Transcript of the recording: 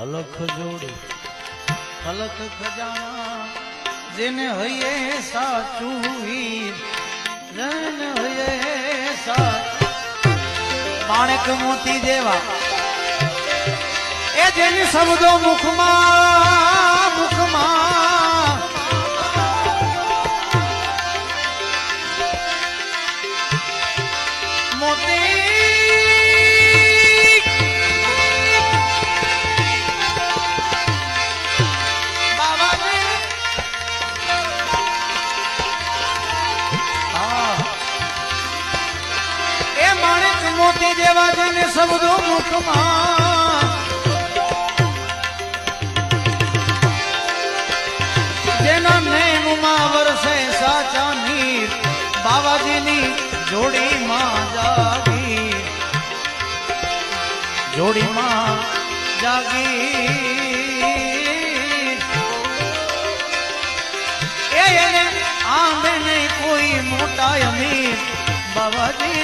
અલખ જોડી અલખ ખજાના જેને હૈયે સાચું વીર જેને હૈયે સાચું માણેક મોતી જેવા એ જેની શબ્દો મુખમાં મુખમાં મોતી મોતી જેવા જેને શબ્દો મુખમાં જેના નૈનમાં વરસે સાચા નીર બાવાજીની જોડીમાં જાગી જોડીમાં જાગી એને આંબે નહીં કોઈ મોટા અમીર બાવાજી